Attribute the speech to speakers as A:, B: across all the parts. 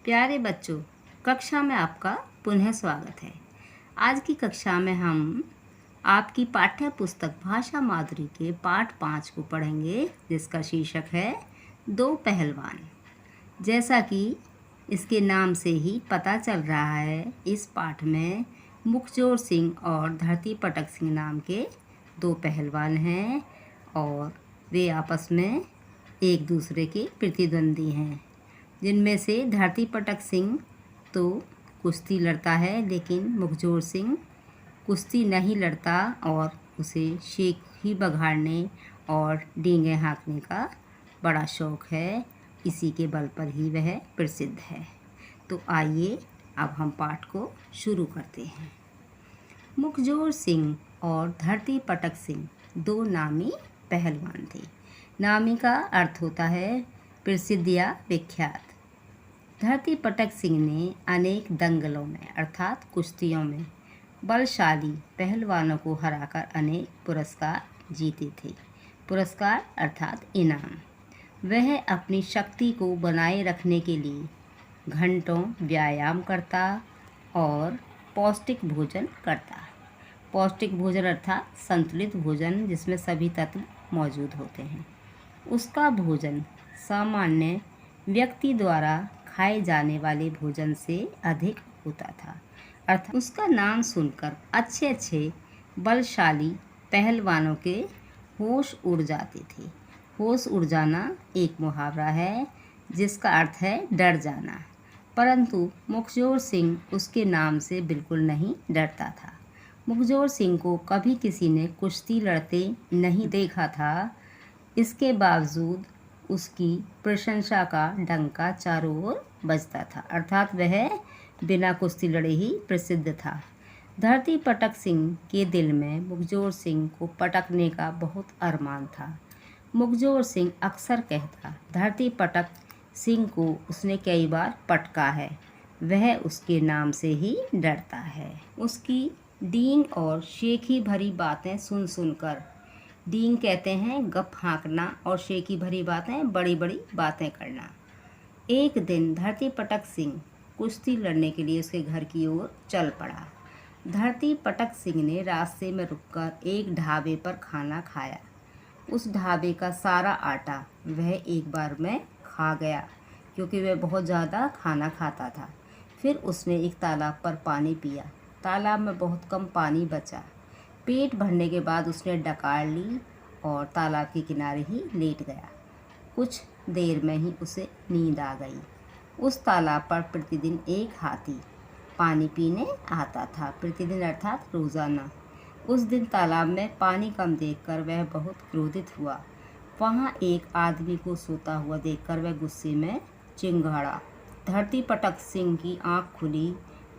A: प्यारे बच्चों, कक्षा में आपका पुनः स्वागत है। आज की कक्षा में हम आपकी पाठ्य पुस्तक भाषा माधुरी के पाठ 5 को पढ़ेंगे, जिसका शीर्षक है दो पहलवान। जैसा कि इसके नाम से ही पता चल रहा है, इस पाठ में मुखजोर सिंह और धरती पटक सिंह नाम के दो पहलवान हैं और वे आपस में एक दूसरे के प्रतिद्वंदी हैं, जिनमें से धरती पटक सिंह तो कुश्ती लड़ता है, लेकिन मुखजोर सिंह कुश्ती नहीं लड़ता और उसे शेख ही बघाड़ने और डींगे हाँकने का बड़ा शौक़ है। इसी के बल पर ही वह प्रसिद्ध है। तो आइए अब हम पाठ को शुरू करते हैं। मुखजोर सिंह और धरती पटक सिंह दो नामी पहलवान थे। नामी का अर्थ होता है प्रसिद्ध या विख्यात। धरती पटक सिंह ने अनेक दंगलों में अर्थात कुश्तियों में बलशाली पहलवानों को हराकर अनेक पुरस्कार जीते थे। पुरस्कार अर्थात इनाम। वह अपनी शक्ति को बनाए रखने के लिए घंटों व्यायाम करता और पौष्टिक भोजन करता। पौष्टिक भोजन अर्थात संतुलित भोजन, जिसमें सभी तत्व मौजूद होते हैं। उसका भोजन सामान्य व्यक्ति द्वारा खाए जाने वाले भोजन से अधिक होता था। अर्थात उसका नाम सुनकर अच्छे अच्छे बलशाली पहलवानों के होश उड़ जाते थे। होश उड़ जाना एक मुहावरा है, जिसका अर्थ है डर जाना। परंतु मुखजोर सिंह उसके नाम से बिल्कुल नहीं डरता था। मुखजोर सिंह को कभी किसी ने कुश्ती लड़ते नहीं देखा था। इसके बावजूद उसकी प्रशंसा का डंका चारों ओर बजता था, अर्थात वह बिना कुश्ती लड़े ही प्रसिद्ध था। धरती पटक सिंह के दिल में मुखजोर सिंह को पटकने का बहुत अरमान था। मुखजोर सिंह अक्सर कहता, धरती पटक सिंह को उसने कई बार पटका है, वह उसके नाम से ही डरता है। उसकी डींग और शेखी भरी बातें सुन सुनकर, डींग कहते हैं गप हाँकना और शेखी भरी बातें बड़ी बड़ी बातें करना। एक दिन धरती पटक सिंह कुश्ती लड़ने के लिए उसके घर की ओर चल पड़ा। धरती पटक सिंह ने रास्ते में रुककर एक ढाबे पर खाना खाया। उस ढाबे का सारा आटा वह एक बार में खा गया, क्योंकि वह बहुत ज़्यादा खाना खाता था। फिर उसने एक तालाब पर पानी पिया। तालाब में बहुत कम पानी बचा। पेट भरने के बाद उसने डकार ली और तालाब के किनारे ही लेट गया। कुछ देर में ही उसे नींद आ गई। उस तालाब पर प्रतिदिन एक हाथी पानी पीने आता था। प्रतिदिन अर्थात रोज़ाना। उस दिन तालाब में पानी कम देखकर वह बहुत क्रोधित हुआ। वहाँ एक आदमी को सोता हुआ देखकर वह गुस्से में चिंघाड़ा। धरती पटक सिंह की आँख खुली।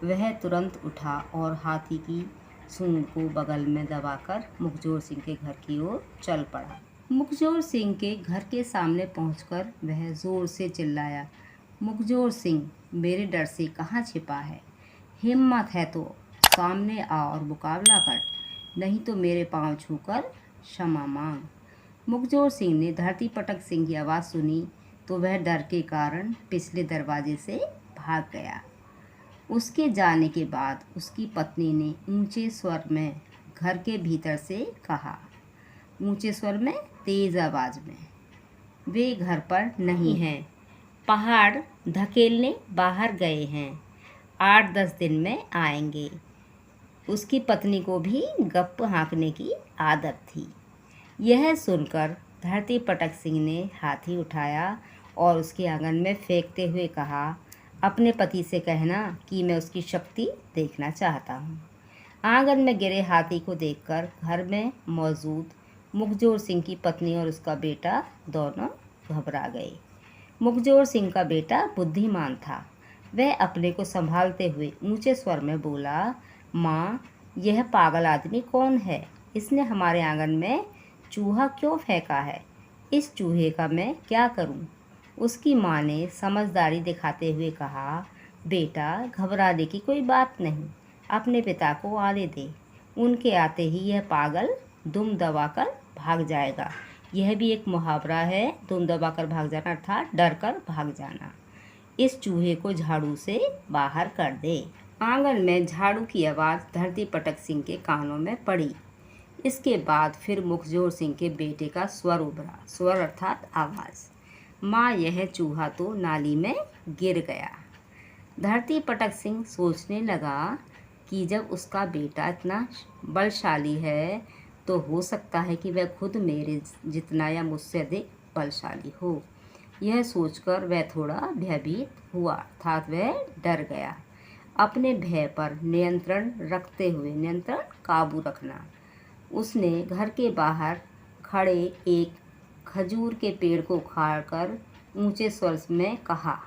A: वह तुरंत उठा और हाथी की सूंड को बगल में दबाकर मुखजोर सिंह के घर की ओर चल पड़ा। मुखजोर सिंह के घर के सामने पहुंचकर वह जोर से चिल्लाया, मुखजोर सिंह, मेरे डर से कहाँ छिपा है? हिम्मत है तो सामने आ और मुकाबला कर, नहीं तो मेरे पांव छूकर क्षमा मांग। मुखजोर सिंह ने धरती पटक सिंह की आवाज़ सुनी तो वह डर के कारण पिछले दरवाजे से भाग गया। उसके जाने के बाद उसकी पत्नी ने ऊंचे स्वर में घर के भीतर से कहा, ऊंचे स्वर में तेज़ आवाज़ में, वे घर पर नहीं हैं, पहाड़ धकेलने बाहर गए हैं, 8-10 दिन में आएंगे। उसकी पत्नी को भी गप हाँकने की आदत थी। यह सुनकर धरती पटक सिंह ने हाथी उठाया और उसके आंगन में फेंकते हुए कहा, अपने पति से कहना कि मैं उसकी शक्ति देखना चाहता हूँ। आंगन में गिरे हाथी को देखकर घर में मौजूद मुखजोर सिंह की पत्नी और उसका बेटा दोनों घबरा गए। मुखजोर सिंह का बेटा बुद्धिमान था। वह अपने को संभालते हुए ऊंचे स्वर में बोला, माँ, यह पागल आदमी कौन है? इसने हमारे आंगन में चूहा क्यों फेंका है? इस चूहे का मैं क्या करूँ? उसकी माँ ने समझदारी दिखाते हुए कहा, बेटा, घबराने की कोई बात नहीं, अपने पिता को आने दे। उनके आते ही यह पागल दुम दबाकर भाग जाएगा। यह भी एक मुहावरा है, दुम दबाकर भाग जाना अर्थात डर कर भाग जाना। इस चूहे को झाड़ू से बाहर कर दे। आंगन में झाड़ू की आवाज़ धरती पटक सिंह के कानों में पड़ी। इसके बाद फिर मुखजोर सिंह के बेटे का स्वर उभरा। स्वर अर्थात आवाज़। माँ, यह चूहा तो नाली में गिर गया। धरती पटक सिंह सोचने लगा कि जब उसका बेटा इतना बलशाली है तो हो सकता है कि वह खुद मेरे जितना या मुझसे अधिक बलशाली हो। यह सोचकर वह थोड़ा भयभीत हुआ, अर्थात वह डर गया। अपने भय पर नियंत्रण रखते हुए, नियंत्रण काबू रखना, उसने घर के बाहर खड़े एक खजूर के पेड़ को उखाड़कर ऊंचे स्वर में कहा,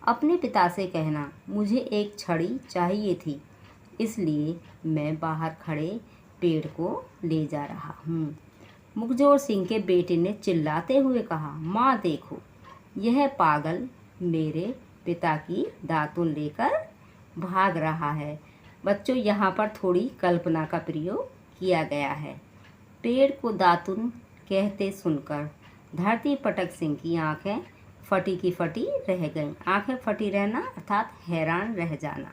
A: अपने पिता से कहना मुझे एक छड़ी चाहिए थी, इसलिए मैं बाहर खड़े पेड़ को ले जा रहा हूँ। मुखजोर सिंह के बेटे ने चिल्लाते हुए कहा, माँ देखो, यह पागल मेरे पिता की दातुन लेकर भाग रहा है। बच्चों, यहाँ पर थोड़ी कल्पना का प्रयोग किया गया है। पेड़ को दातुन कहते सुनकर धरती पटक सिंह की आंखें फटी की फटी रह गईं। आंखें फटी रहना अर्थात हैरान रह जाना।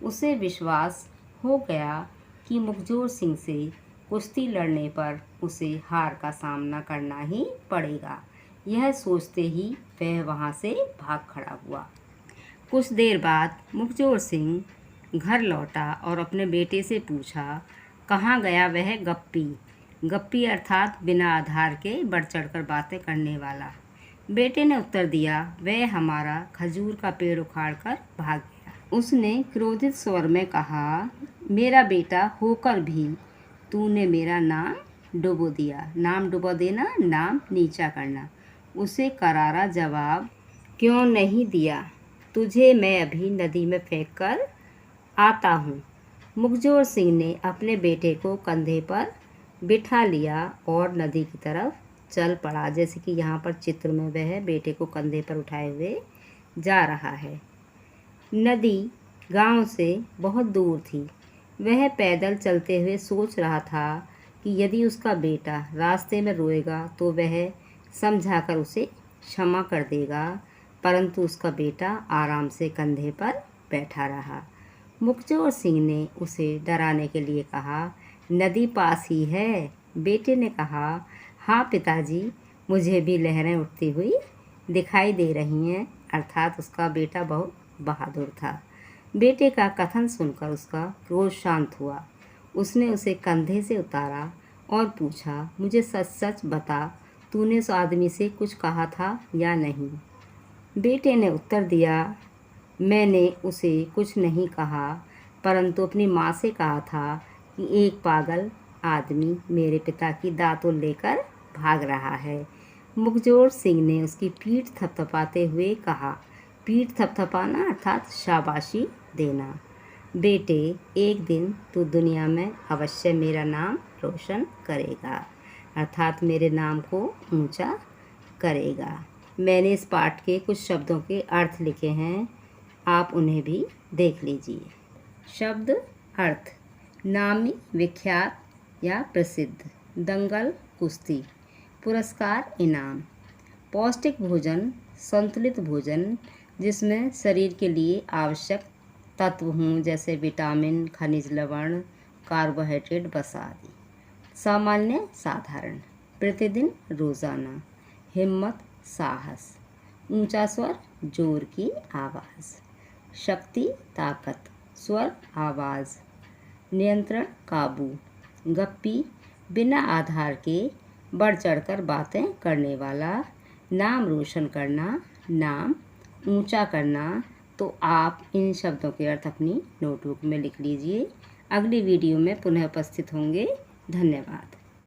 A: उसे विश्वास हो गया कि मुखजोर सिंह से कुश्ती लड़ने पर उसे हार का सामना करना ही पड़ेगा। यह सोचते ही वह वहाँ से भाग खड़ा हुआ। कुछ देर बाद मुखजोर सिंह घर लौटा और अपने बेटे से पूछा, कहाँ गया वह गप्पी? गप्पी अर्थात बिना आधार के बढ़ चढ़कर बातें करने वाला। बेटे ने उत्तर दिया, वह हमारा खजूर का पेड़ उखाड़कर भाग गया। उसने क्रोधित स्वर में कहा, मेरा बेटा होकर भी तूने मेरा नाम डुबो दिया। नाम डुबो देना, नाम नीचा करना। उसे करारा जवाब क्यों नहीं दिया? तुझे मैं अभी नदी में फेंक कर आता हूँ। मुखजोर सिंह ने अपने बेटे को कंधे पर बिठा लिया और नदी की तरफ चल पड़ा। जैसे कि यहाँ पर चित्र में वह बेटे को कंधे पर उठाए हुए जा रहा है। नदी गांव से बहुत दूर थी। वह पैदल चलते हुए सोच रहा था कि यदि उसका बेटा रास्ते में रोएगा तो वह समझाकर उसे क्षमा कर देगा, परंतु उसका बेटा आराम से कंधे पर बैठा रहा। मुखजोर सिंह ने उसे डराने के लिए कहा, नदी पास ही है। बेटे ने कहा, हाँ पिताजी, मुझे भी लहरें उठती हुई दिखाई दे रही हैं। अर्थात उसका बेटा बहुत बहादुर था। बेटे का कथन सुनकर उसका क्रोध शांत हुआ। उसने उसे कंधे से उतारा और पूछा, मुझे सच सच बता, तूने उस आदमी से कुछ कहा था या नहीं? बेटे ने उत्तर दिया, मैंने उसे कुछ नहीं कहा, परंतु अपनी माँ से कहा था कि एक पागल आदमी मेरे पिता की दातुन लेकर भाग रहा है। मुखजोर सिंह ने उसकी पीठ थपथपाते हुए कहा, पीठ थपथपाना अर्थात शाबाशी देना। बेटे, एक दिन तू दुनिया में अवश्य मेरा नाम रोशन करेगा, अर्थात मेरे नाम को ऊंचा करेगा। मैंने इस पाठ के कुछ शब्दों के अर्थ लिखे हैं, आप उन्हें भी देख लीजिए। शब्द अर्थ: नामी, विख्यात या प्रसिद्ध। दंगल, कुश्ती। पुरस्कार, इनाम। पौष्टिक भोजन, संतुलित भोजन जिसमें शरीर के लिए आवश्यक तत्व हों, जैसे विटामिन, खनिज लवण, कार्बोहाइड्रेट, वसा आदि। सामान्य, साधारण। प्रतिदिन, रोज़ाना। हिम्मत, साहस। ऊंचा स्वर, जोर की आवाज़। शक्ति, ताकत। स्वर, आवाज़। नियंत्रण, काबू। गप्पी, बिना आधार के बढ़ चढ़कर बातें करने वाला। नाम रोशन करना, नाम ऊंचा करना। तो आप इन शब्दों के अर्थ अपनी नोटबुक में लिख लीजिए। अगली वीडियो में पुनः उपस्थित होंगे। धन्यवाद।